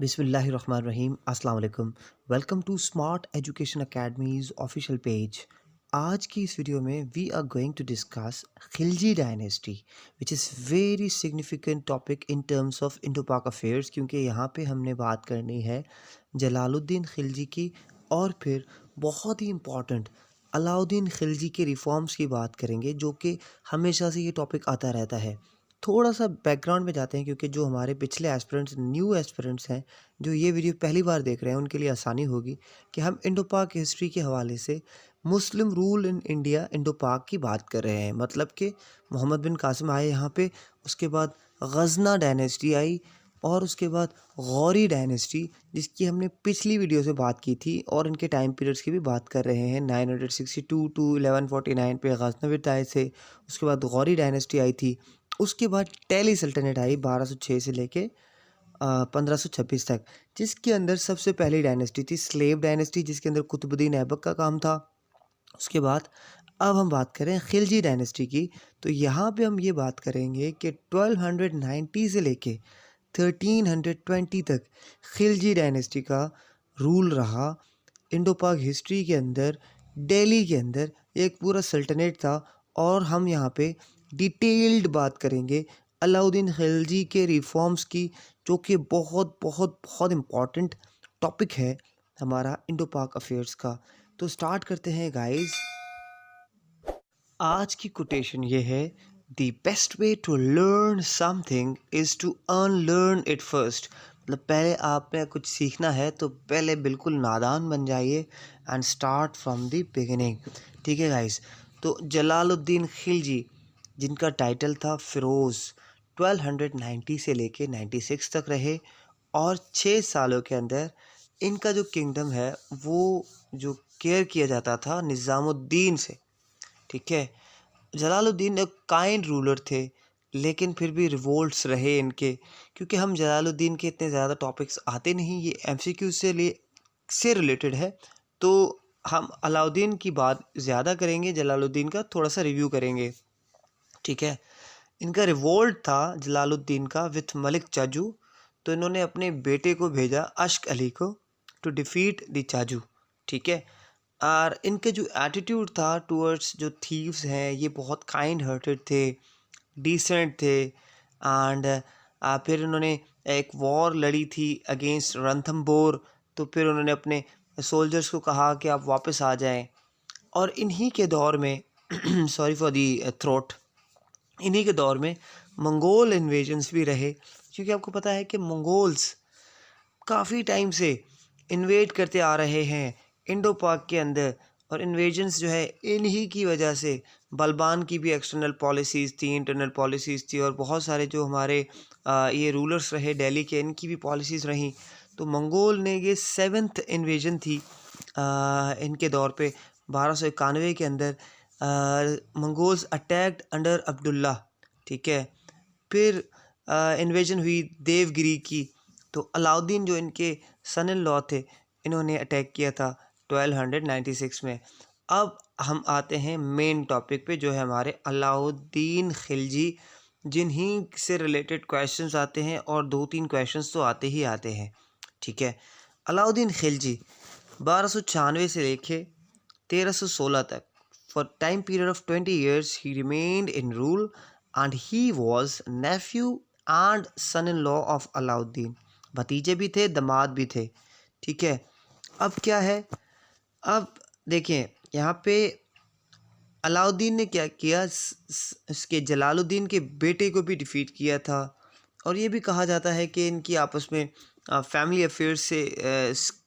बिस्मिल्लाहिर्रहमानिर्रहीम अस्सलाम वालेकुम। Welcome to smart education academy's official page. आज की इस वीडियो में we are going to discuss Khilji dynasty which is very significant topic in terms of Indo Pak affairs, क्योंकि यहाँ पे हमने बात करनी है जलालुद्दीन खिलजी की और फिर बहुत ही इम्पॉर्टेंट अलाउद्दीन खिलजी के रिफॉर्म्स की बात करेंगे, जो कि हमेशा से ये टॉपिक आता रहता है। थोड़ा सा बैकग्राउंड में जाते हैं, क्योंकि जो हमारे पिछले एस्पिरेंट्स न्यू एस्पिरेंट्स हैं जो ये वीडियो पहली बार देख रहे हैं उनके लिए आसानी होगी कि हम इंडो पाक हिस्ट्री के हवाले से मुस्लिम रूल इन इंडिया इंडो पाक की बात कर रहे हैं। मतलब कि मोहम्मद बिन कासिम आए यहाँ पे, उसके बाद गजना डायनेस्टी आई और उसके बाद गौरी डायनेस्टी, जिसकी हमने पिछली वीडियो से बात की थी, और इनके टाइम पीरियड्स की भी बात कर रहे हैं। 962 टू 1149 पे गजनविद आए थे, उसके बाद गौरी डायनेस्टी आई थी, उसके बाद दिल्ली सल्तनत आई 1206 से लेके 1526 तक, जिसके अंदर सबसे पहली डायनेस्टी थी स्लेव डायनेस्टी, जिसके अंदर कुतुबुद्दीन ऐबक का काम था। उसके बाद अब हम बात करें खिलजी डायनेस्टी की, तो यहाँ पे हम ये बात करेंगे कि 1290 से लेके 1320 तक खिलजी डायनेस्टी का रूल रहा। इंडो पाक हिस्ट्री के अंदर दिल्ली के अंदर एक पूरा सल्तनत था, और हम यहाँ पे डिटेल्ड बात करेंगे अलाउद्दीन खिलजी के रिफॉर्म्स की, जो कि बहुत बहुत बहुत इम्पॉर्टेंट टॉपिक है हमारा इंडो पाक अफेयर्स का। तो स्टार्ट करते हैं गाइस। आज की कोटेशन ये है, the best way to learn something is to unlearn it first. मतलब पहले आपने कुछ सीखना है तो पहले बिल्कुल नादान बन जाइए and start from the beginning. ठीक है गाइस। तो जलालुद्दीन खिलजी, जिनका टाइटल था फ़िरोज़, 1290 से लेके 96 तक रहे, और 6 सालों के अंदर इनका जो किंगडम है वो जो केयर किया जाता था निज़ामुद्दीन से। ठीक है। जलालुद्दीन एक काइंड रूलर थे, लेकिन फिर भी रिवोल्ट्स रहे इनके, क्योंकि हम जलालुद्दीन के इतने ज़्यादा टॉपिक्स आते नहीं, ये एमसीक्यू से रिलेटेड है, तो हम अलाउद्दीन की बात ज़्यादा करेंगे, जलालुद्दीन का थोड़ा सा रिव्यू करेंगे। ठीक है। इनका रिवोल्ट था जलालुद्दीन का विथ मलिक चाजू, तो इन्होंने अपने बेटे को भेजा अश्क अली को टू डिफीट द चाजू। ठीक है। और इनके जो एटीट्यूड था टूवर्ड्स जो थीव्स हैं, ये बहुत काइंड हार्टेड थे, डिसेंट थे, एंड फिर इन्होंने एक वॉर लड़ी थी अगेंस्ट रणथम्बोर, तो फिर उन्होंने अपने सोल्जर्स को कहा कि आप वापस आ जाएं, और इन्हीं के दौर में सॉरी फॉर दी थ्रोट, इन्हीं के दौर में मंगोल इन्वेजन्स भी रहे, क्योंकि आपको पता है कि मंगोल्स काफ़ी टाइम से इन्वेड करते आ रहे हैं इंडो पाक के अंदर, और इन्वेजन्स जो है इन्हीं की वजह से, बलबान की भी एक्सटर्नल पॉलिसीज़ थी, इंटरनल पॉलिसीज़ थी, और बहुत सारे जो हमारे ये रूलर्स रहे दिल्ली के, इनकी भी पॉलिसीज़ रहीं। तो मंगोल ने ये 7th इन्वेजन थी इनके दौर पे 1291 के अंदर। Mongols attacked under Abdullah. ठीक है। फिर इन्वेजन हुई देवगिरी की, तो अलाउद्दीन जो इनके सन इन लॉ थे, इन्होंने अटैक किया था 1296 में। अब हम आते हैं मेन टॉपिक पे, जो है हमारे अलाउद्दीन खिलजी, जिन्हीं से रिलेटेड क्वेश्चंस आते हैं, और 2-3 क्वेश्चंस तो आते ही आते हैं। ठीक है। अलाउद्दीन खिलजी 1296 से लेके 1316 तक, for time period of 20 years he remained in rule, and he was nephew and son in law of Alauddin. भतीजे भी थे, दामाद भी थे। ठीक है। अब क्या है, अब देखिए यहाँ पे अलाउद्दीन ने क्या किया, इसके जलालुद्दीन के बेटे को भी डिफीट किया था, और ये भी कहा जाता है कि इनकी आपस में फैमिली अफेयर्स से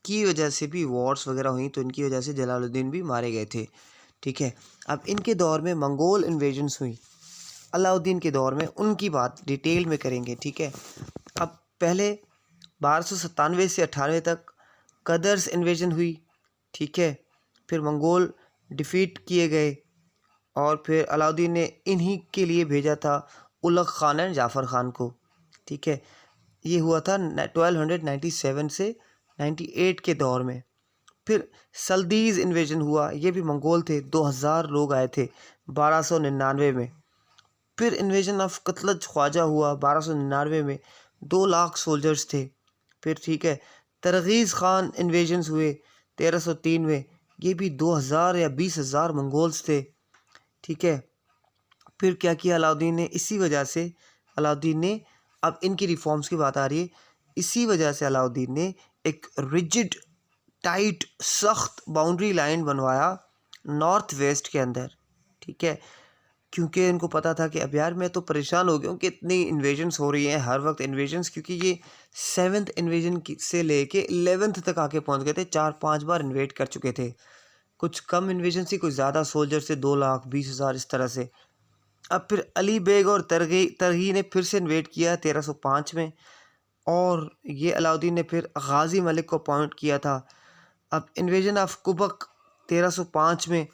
की वजह से भी वॉर्स वगैरह हुई, तो इनकी वजह से जलालुद्दीन भी मारे गए थे। ठीक है। अब इनके दौर में मंगोल इन्वेजन्स हुई, अलाउद्दीन के दौर में उनकी बात डिटेल में करेंगे। ठीक है। अब पहले 1297 से 98 तक कदर्स इन्वेजन हुई। ठीक है। फिर मंगोल डिफीट किए गए, और फिर अलाउद्दीन ने इन्हीं के लिए भेजा था उलग खान एंड जाफ़र खान को। ठीक है। ये हुआ था 1297 से 98 के दौर में। फिर सल्दीज़ इन्वेजन हुआ, ये भी मंगोल थे, 2000 लोग आए थे 1299 में। फिर इन्वेजन ऑफ कुतलज ख्वाजा हुआ 1299 में, 2 लाख सोल्जर्स थे। फिर ठीक है, तरगीज़ खान इन्वेजन्स हुए 1303 में, ये भी 2000 या 20,000 मंगोल्स थे। ठीक है, फिर क्या किया अलाउद्दीन ने, इसी वजह से अलाउद्दीन ने, अब इनकी रिफॉर्म्स की बात आ रही है, इसी वजह से अलाउद्दीन ने एक रिजिड टाइट सख्त बाउंड्री लाइन बनवाया नॉर्थ वेस्ट के अंदर। ठीक है, क्योंकि इनको पता था कि अब यार मैं तो परेशान हो गया हूँ कि इतनी इन्वेजन्स हो रही हैं हर वक्त इन्वेजन्स, क्योंकि ये 7th इन्वेजन से लेके 11th तक आके पहुँच गए थे, 4-5 बार इन्वेट कर चुके थे। कुछ कम इन्वेजन थी, कुछ ज़्यादा सोल्जर से 2,20,000 इस तरह से। अब फिर अली बेग और तरगी ने फिर से इन्वेट किया 1305 में, और ये अलाउद्दीन ने फिर गाजी मलिक को अपॉइंट किया था। अब इन्वेजन ऑफ कुबक 1305 में,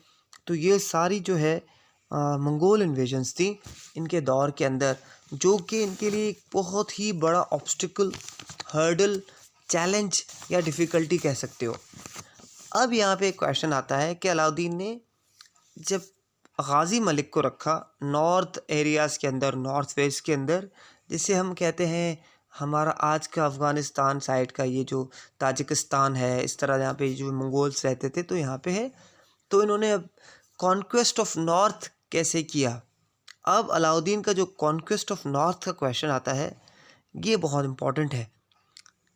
तो ये सारी जो है मंगोल इन्वेजन्स थी इनके दौर के अंदर, जो कि इनके लिए एक बहुत ही बड़ा ऑब्स्टिकल, हर्डल, चैलेंज या डिफ़िकल्टी कह सकते हो। अब यहाँ पे एक क्वेश्चन आता है कि अलाउद्दीन ने जब गाजी मलिक को रखा नॉर्थ एरियाज़ के अंदर, नॉर्थ वेस्ट के अंदर, जिसे हम कहते हैं हमारा आज का अफ़गानिस्तान साइड का ये जो ताजिकिस्तान है, इस तरह यहाँ पे जो मंगोल्स रहते थे तो यहाँ पे है, तो इन्होंने अब कॉन्क्वेस्ट ऑफ नॉर्थ कैसे किया। अब अलाउद्दीन का जो कॉन्क्वेस्ट ऑफ नॉर्थ का क्वेश्चन आता है, ये बहुत इम्पॉर्टेंट है।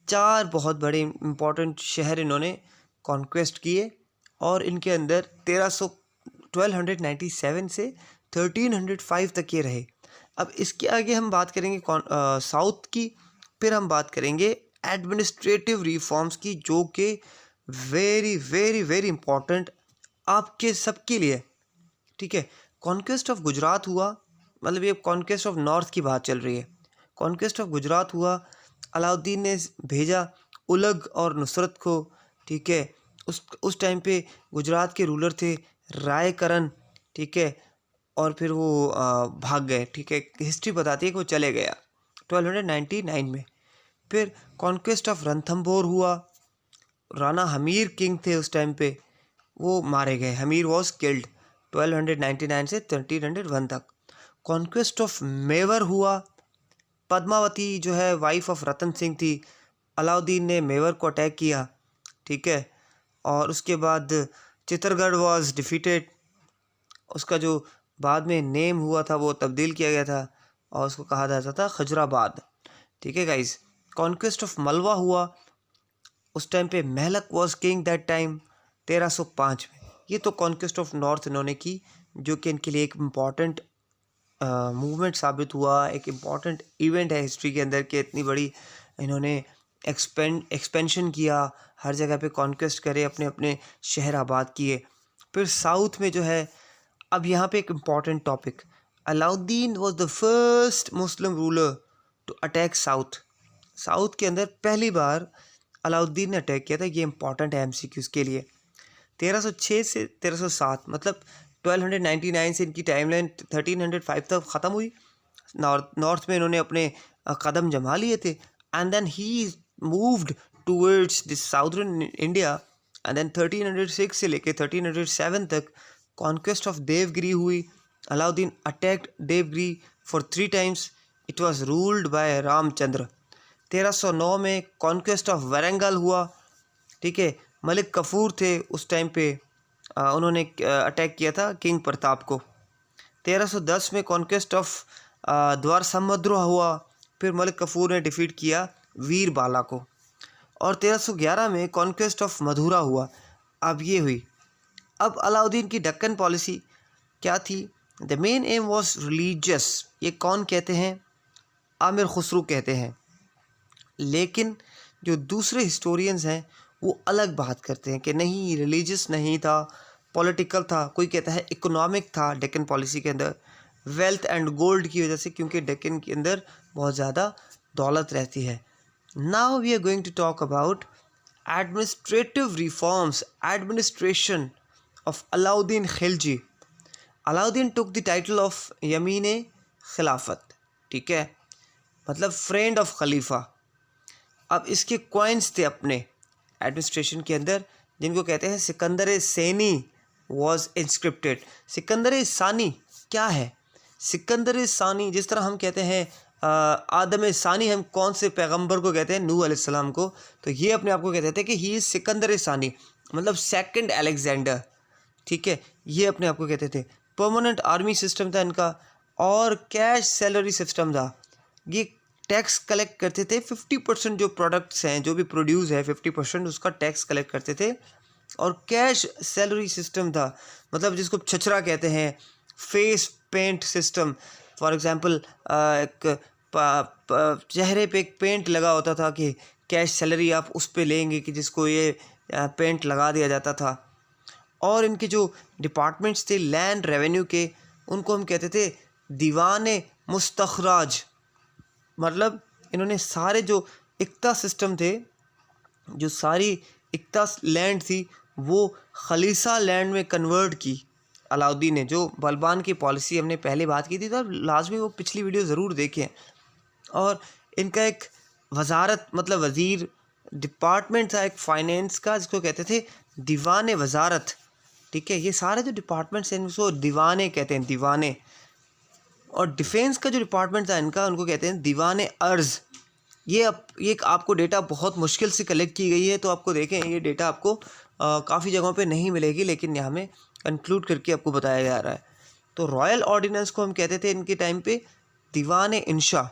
4 बहुत बड़े इम्पॉर्टेंट शहर इन्होंने कॉन्क्वेस्ट किए, और इनके अंदर 1297 से 1305 तक ये रहे। अब इसके आगे हम बात करेंगे साउथ की, फिर हम बात करेंगे एडमिनिस्ट्रेटिव रिफॉर्म्स की, जो कि वेरी वेरी वेरी इम्पॉर्टेंट आपके सबके लिए। ठीक है, कॉन्क्वेस्ट ऑफ गुजरात हुआ, मतलब ये कॉन्क्वेस्ट ऑफ नॉर्थ की बात चल रही है। कॉन्क्वेस्ट ऑफ गुजरात हुआ, अलाउद्दीन ने भेजा उलग और नुसरत को। ठीक है, उस टाइम पे गुजरात के रूलर थे रायकरण। ठीक है, और फिर वो भाग गए। ठीक है, हिस्ट्री बताती है कि वो चले गया 1299 में। फिर कॉन्क्वेस्ट ऑफ रणथंभोर हुआ, राना हमीर किंग थे उस टाइम पे, वो मारे गए, हमीर वॉज किल्ड 1299 से 1301 तक। कॉन्क्वेस्ट ऑफ मेवर हुआ, पद्मावती जो है वाइफ ऑफ रतन सिंह थी, अलाउद्दीन ने मेवर को अटैक किया। ठीक है, और उसके बाद चित्तरगढ़ वॉज डिफीटेड, उसका जो बाद में नेम हुआ था वो तब्दील किया गया था और उसको कहा जाता था खजराबाद। ठीक है गाइस, कॉन्क्वेस्ट ऑफ मलवा हुआ, उस टाइम पे महलक वॉज किंग दैट टाइम 1305 में। ये तो कॉन्क्वेस्ट ऑफ नॉर्थ इन्होंने की, जो कि इनके लिए एक इम्पॉर्टेंट मूवमेंट साबित हुआ, एक इम्पॉर्टेंट इवेंट है हिस्ट्री के अंदर कि इतनी बड़ी इन्होंने एक्सपेंशन किया, हर जगह पे कॉन्क्वेस्ट करे, अपने अपने शहर आबाद किए। फिर साउथ में जो है, अब यहाँ पे एक important topic, Alauddin was the first Muslim ruler to attack south. South के अंदर पहली बार अलाउद्दीन ने अटैक किया था, ये इंपॉर्टेंट है एमसीक्यूज़ के लिए। 1306 से 1307, मतलब 1299 से इनकी टाइमलाइन 1305 तक ख़त्म हुई। नॉर्थ में इन्होंने अपने कदम जमा लिए थे, and then he moved towards this southern India, and then 1306 से लेके 1307 तक कॉन्क्वेस्ट ऑफ देवगिरी हुई। Alauddin attacked Devagiri for 3 times, it was ruled by Ramachandra. 1309 में कॉन्क्वेस्ट ऑफ वारंगल हुआ। ठीक है, मलिक कफूर थे उस टाइम पे, उन्होंने अटैक किया था किंग प्रताप को। 1310 में कॉन्क्वेस्ट ऑफ द्वारसमुद्र हुआ, फिर मलिक कफूर ने डिफीट किया वीर बाला को। और 1311 में कॉन्क्वेस्ट ऑफ मधुरा हुआ। अब ये हुई। अब अलाउद्दीन की दक्कन पॉलिसी क्या थी? The main M was religious. ये कौन कहते हैं? आमिर खुसरू कहते हैं। लेकिन जो दूसरे हिस्टोरियंस हैं वो अलग बात करते हैं कि नहीं, रिलीजियस नहीं था, पॉलिटिकल था। कोई कहता है इकोनॉमिक था डेक्कन पॉलिसी के अंदर, वेल्थ एंड गोल्ड की वजह से, क्योंकि डेक्कन के अंदर बहुत ज़्यादा दौलत रहती है। Now we are going to talk about administrative reforms, administration of Alauddin Khilji. Alauddin took the title of यमीन खिलाफत। ठीक है, मतलब फ्रेंड ऑफ खलीफा। अब इसके क्वाइंस थे अपने एडमिनिस्ट्रेशन के अंदर, जिनको कहते हैं सिकंदर सैनी वॉज इंस्क्रिप्टेड। सिकंदर सानी क्या है? सिकंदर सानी, जिस तरह हम कहते हैं आदम सानी हम कौन से पैगंबर को कहते हैं? नूह अलैहिस्सलाम को। तो ये अपने आप को कहते थे कि ही इज़ सिकंदर सानी, मतलब सेकंड अलेक्जेंडर, ठीक है, ये अपने आप को कहते थे। परमानेंट आर्मी सिस्टम था इनका और कैश सैलरी सिस्टम था। ये टैक्स कलेक्ट करते थे 50% जो प्रोडक्ट्स हैं, जो भी प्रोड्यूस है 50% उसका टैक्स कलेक्ट करते थे। और कैश सैलरी सिस्टम था, मतलब जिसको छछरा कहते हैं। Face paint system, for example एक चेहरे पे एक पेंट लगा होता था कि कैश सैलरी आप उस पे लेंगे, कि जिसको ये पेंट लगा दिया जाता था। और इनके जो डिपार्टमेंट्स थे लैंड रेवेन्यू के, उनको हम कहते थे दीवाने मुस्तखराज। मतलब इन्होंने सारे जो इक्ता सिस्टम थे, जो सारी इक्ता लैंड थी, वो खलीसा लैंड में कन्वर्ट की अलाउद्दीन ने। जो बलबान की पॉलिसी हमने पहले बात की थी, तो लाजमी वो पिछली वीडियो ज़रूर देखें। और इनका एक वजारत, मतलब वज़ीर डिपार्टमेंट था एक फाइनेंस का, जिसको कहते थे दीवाने वजारत, ठीक है। ये सारे जो डिपार्टमेंट्स हैं इनको दीवाने कहते हैं, दीवाने। और डिफेंस का जो डिपार्टमेंट था इनका, उनको कहते हैं दीवाने अर्ज़। ये आपको डेटा बहुत मुश्किल से कलेक्ट की गई है, तो आपको देखें ये डेटा आपको काफ़ी जगहों पे नहीं मिलेगी, लेकिन यहाँ में कंक्लूड करके आपको बताया जा रहा है। तो रॉयल ऑर्डिनेंस को हम कहते थे इनके टाइम पे दीवाने इंशा,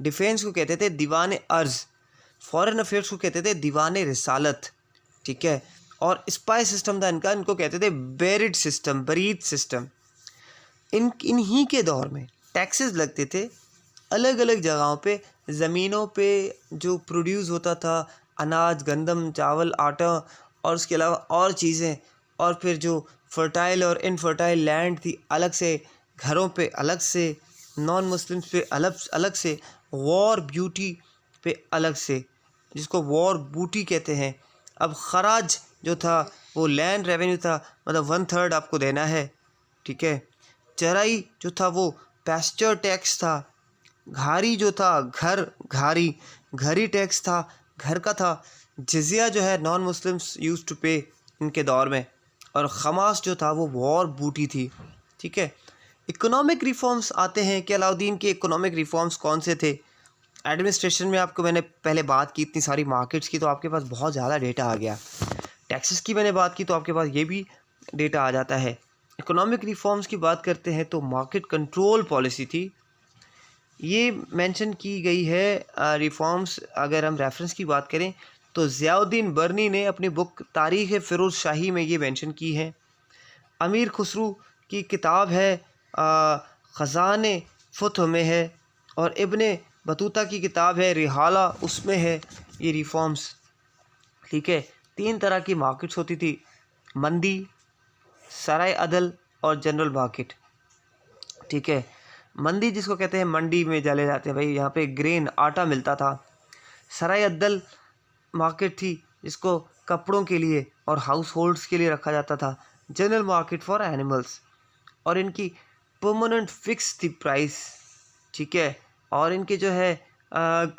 डिफेंस को कहते थे दीवाने अर्ज़, फॉरेन अफेयर्स को कहते थे दीवाने रिसालत, ठीक है। और स्पाई सिस्टम था इनका, इनको कहते थे बेरिड सिस्टम, बरीद सिस्टम। इन्हीं के दौर में टैक्सेस लगते थे अलग अलग जगहों पे, ज़मीनों पे जो प्रोड्यूस होता था, अनाज, गंदम, चावल, आटा और उसके अलावा और चीज़ें। और फिर जो फर्टाइल और इनफर्टाइल लैंड थी अलग से, घरों पे अलग से, नॉन मुस्लिम्स पे अलग से, वॉर ब्यूटी पे अलग से, जिसको वॉर बूटी कहते हैं। अब खराज जो था वो लैंड रेवेन्यू था, मतलब 1/3 आपको देना है, ठीक है। चराई जो था वो पैस्चर टैक्स था। घारी जो था घरी टैक्स था, घर का था। जिजिया जो है नॉन मुस्लिम्स यूज टू पे इनके दौर में। और खमास जो था वो वॉर बूटी थी, ठीक है। इकोनॉमिक रिफॉर्म्स आते हैं कि अलाउद्दीन के इकोनॉमिक रिफॉर्म्स कौन से थे। एडमिनिस्ट्रेशन में आपको मैंने पहले बात की इतनी सारी मार्केट्स की, तो आपके पास बहुत ज़्यादा डेटा आ गया। टैक्सेस की मैंने बात की तो आपके पास ये भी डेटा आ जाता है। इकोनॉमिक रिफॉर्म्स की बात करते हैं तो मार्केट कंट्रोल पॉलिसी थी, ये मेंशन की गई है। रिफॉर्म्स अगर हम रेफरेंस की बात करें तो ज़ियाउद्दीन बर्नी ने अपनी बुक तारीख़ फ़िरोज़ शाही में ये मेंशन की है। अमीर खुसरू की किताब है ख़ज़ाने फतह में है, और इब्ने बतूता की किताब है रिहाला, उसमें है ये रिफॉर्म्स, ठीक है। 3 तरह की मार्केट्स होती थी, मंडी, सराय अदल और जनरल मार्केट, ठीक है। मंडी जिसको कहते हैं मंडी में चले जाते हैं भाई, यहाँ पे ग्रेन आटा मिलता था। सराय अदल मार्केट थी जिसको कपड़ों के लिए और हाउस होल्ड्स के लिए रखा जाता था। जनरल मार्केट फॉर एनिमल्स, और इनकी परमानेंट फिक्स थी प्राइस, ठीक है। और इनके जो है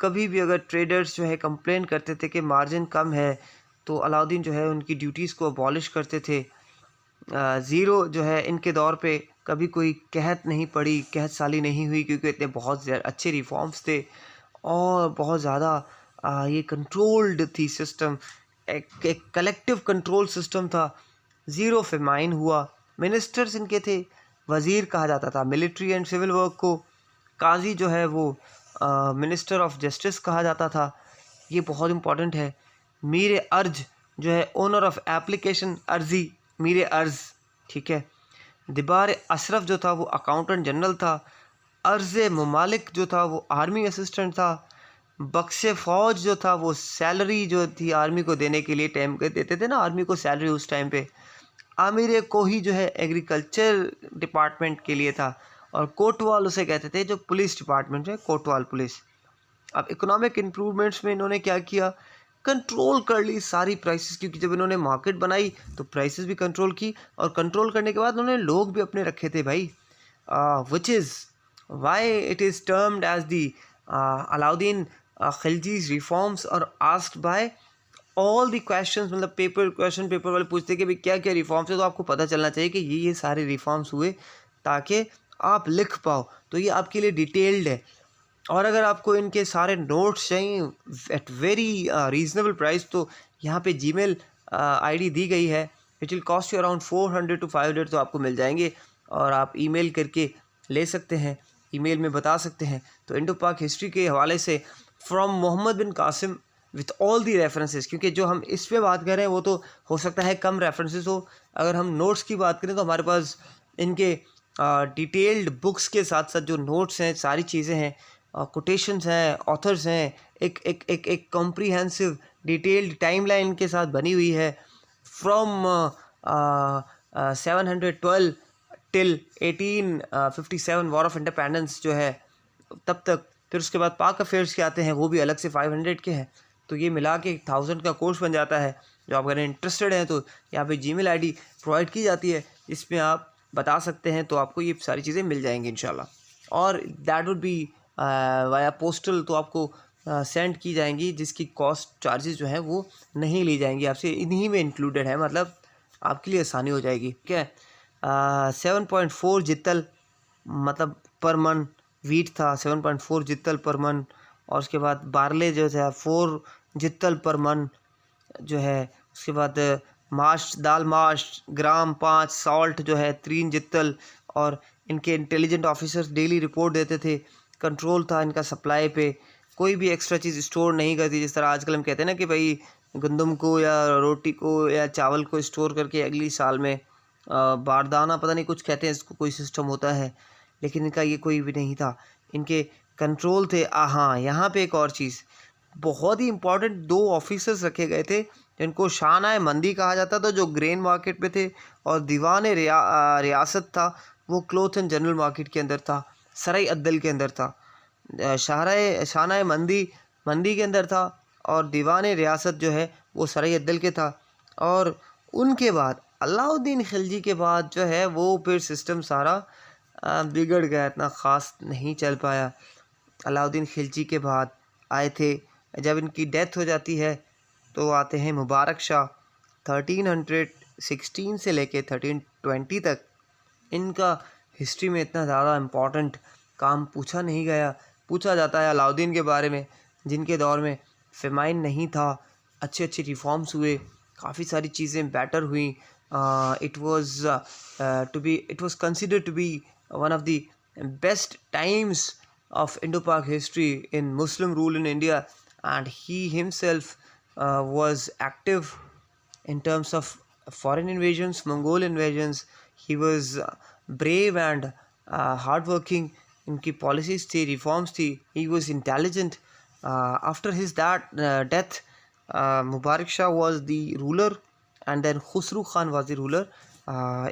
कभी भी अगर ट्रेडर्स जो है कंप्लेन करते थे कि मार्जिन कम है, तो अलाउद्दीन जो है उनकी ड्यूटीज़ को अबॉलिश करते थे। ज़ीरो जो है इनके दौर पे कभी कोई कहत नहीं पड़ी, कहत साली नहीं हुई, क्योंकि इतने बहुत अच्छे रिफॉर्म्स थे और बहुत ज़्यादा ये कंट्रोल्ड थी सिस्टम, एक कलेक्टिव कंट्रोल सिस्टम था। ज़ीरो फेमाइन हुआ। मिनिस्टर्स इनके थे, वज़ीर कहा जाता था मिलिट्री एंड सिविल वर्क को। काजी जो है वो मिनिस्टर ऑफ जस्टिस कहा जाता था, ये बहुत इम्पॉर्टेंट है। मीर अर्ज जो है ओनर ऑफ एप्लीकेशन, अर्जी मीर अर्ज, ठीक है। दिबार अशरफ जो था वो अकाउंटेंट जनरल था। अर्ज़ ममालिक जो था वो आर्मी असिस्टेंट था। बख्श फ़ौज जो था वो सैलरी जो थी आर्मी को देने के लिए, टाइम के देते थे ना आर्मी को सैलरी उस टाइम पे। आमिर कोही जो है एग्रीकल्चर डिपार्टमेंट के लिए था, और कोटवाल उसे कहते थे जो पुलिस डिपार्टमेंट है, कोटवाल पुलिस। अब इकोनॉमिक इम्प्रूवमेंट्स में इन्होंने क्या किया, कंट्रोल कर ली सारी प्राइसेस, क्योंकि जब इन्होंने मार्केट बनाई तो प्राइसेस भी कंट्रोल की, और कंट्रोल करने के बाद उन्होंने लोग भी अपने रखे थे भाई, which is why it is termed as the Alauddin Khilji's reforms और asked by all the questions, मतलब क्वेश्चन पेपर वाले पूछते कि भाई क्या क्या रिफॉर्म्स है, तो आपको पता चलना चाहिए कि ये सारे रिफॉर्म्स हुए ताकि आप लिख पाओ, तो ये आपके लिए डिटेल्ड है। और अगर आपको इनके सारे नोट्स चाहिए एट वेरी रीज़नेबल प्राइस, तो यहाँ पे जीमेल आईडी दी गई है, which will cost you around 400 to 500, तो आपको मिल जाएंगे और आप ईमेल करके ले सकते हैं, ईमेल में बता सकते हैं। तो इंडो पाक हिस्ट्री के हवाले से from Mohammad bin Qasim with all the references, क्योंकि जो हम इस पे बात कर रहे हैं वो तो हो सकता है कम रेफरेंसेस हो। अगर हम नोट्स की बात करें तो हमारे पास इनके डिटेल्ड बुक्स के साथ साथ जो नोट्स हैं, सारी चीज़ें हैं, कोटेशंस हैं, ऑथर्स हैं, एक कॉम्प्रिहेंसिव डिटेल्ड टाइमलाइन के साथ बनी हुई है from 712 till 1857 war of independence जो है तब तक। फिर उसके बाद पाक अफेयर्स के आते हैं, वो भी अलग से 500 के हैं, तो ये मिला के 1000 का कोर्स बन जाता है। जो आप अगर इंटरेस्टेड हैं तो यहाँ पे जीमेल आईडी प्रोवाइड की जाती है, इसमें आप बता सकते हैं, तो आपको ये सारी चीज़ें मिल जाएंगी इंशाल्लाह। और that would be via postal, तो आपको सेंड की जाएंगी, जिसकी कॉस्ट चार्जेस जो हैं वो नहीं ली जाएंगी आपसे, इन्हीं में इंक्लूडेड है, मतलब आपके लिए आसानी हो जाएगी। ठीक है, 7.4 जितल मतलब पर मन वीट था, 7.4 जितल पर मन, और उसके बाद बारले जो है 4 जितल पर मन जो है। उसके बाद माश दाल माश ग्राम 5, सॉल्ट जो है 3 जितल, और इनके इंटेलिजेंट ऑफिसर्स डेली रिपोर्ट देते थे, कंट्रोल था इनका सप्लाई पे, कोई भी एक्स्ट्रा चीज़ स्टोर नहीं करती। जिस तरह आजकल हम कहते हैं ना कि भाई गंदम को या रोटी को या चावल को स्टोर करके अगली साल में बारदाना पता नहीं कुछ कहते हैं इसको, कोई सिस्टम होता है, लेकिन इनका ये कोई भी नहीं था, इनके कंट्रोल थे। हाँ, यहाँ पे एक और चीज़ बहुत ही इंपॉर्टेंट, 2 ऑफिसर्स रखे गए थे जिनको शानाए मंदी कहा जाता था, जो ग्रेन मार्केट पे थे, और दीवाने रियासत था वो क्लोथ एंड जनरल मार्केट के अंदर था, सराय अद्दल के अंदर था। शानाए मंदी के अंदर था, और दीवाने रियासत जो है वो सराय अद्दल के था। और उनके बाद अलाउद्दीन खिलजी के बाद जो है वो फिर सिस्टम सारा बिगड़ गया, इतना ख़ास नहीं चल पाया। अलाउद्दीन खिलजी के बाद आए थे, जब इनकी डेथ हो जाती है तो आते हैं मुबारक शाह। 1316 से लेके 1320 तक इनका हिस्ट्री में इतना ज़्यादा इम्पोर्टेंट काम पूछा नहीं गया। पूछा जाता है अलाउद्दीन के बारे में, जिनके दौर में फेमाइन नहीं था, अच्छे अच्छे रिफॉर्म्स हुए, काफ़ी सारी चीज़ें बेटर हुई। It was considered to be one of the best times of IndoPak history in Muslim rule in India, and he himself was active in terms of foreign invasions, Mongol invasions. He was brave and hardworking. इनकी policies थी, reforms थी, he was intelligent. After his death, Mubarak Shah was the ruler, and then Khusru Khan was the ruler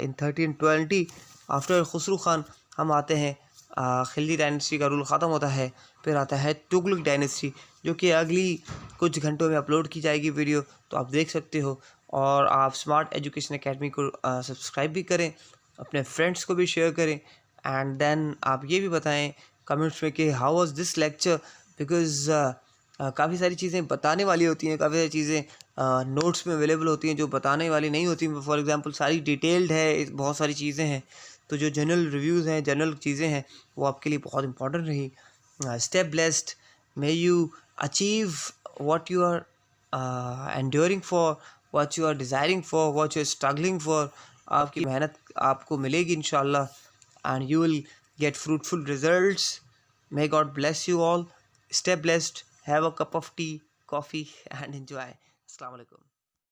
in 1320. After Khusru Khan हम आते हैं, Khilji dynasty का rule ख़त्म होता है, फिर आता है तुगलक डायनेस्टी, जो कि अगली कुछ घंटों में अपलोड की जाएगी वीडियो, तो आप देख सकते हो। और आप स्मार्ट एजुकेशन एकेडमी को सब्सक्राइब भी करें, अपने फ्रेंड्स को भी शेयर करें, एंड देन आप ये भी बताएं कमेंट्स में कि how was this lecture, because काफ़ी सारी चीज़ें बताने वाली होती हैं, काफ़ी सारी चीज़ें नोट्स में अवेलेबल होती हैं जो बताने वाली नहीं होती। फॉर एग्जांपल सारी डिटेल्ड है, बहुत सारी चीज़ें हैं, तो जो जनरल रिव्यूज़ हैं, जनरल चीज़ें हैं, वो आपके लिए बहुत इंपॉर्टेंट रही। Stay blessed, may you achieve what you are enduring for, what you are desiring for, what you are struggling for. आपकी मेहनत आपको मिलेगी इंशाल्लाह, and you will get fruitful results. May God bless you all, stay blessed, have a cup of tea, coffee, and enjoy. अस्सलाम वालेकुम।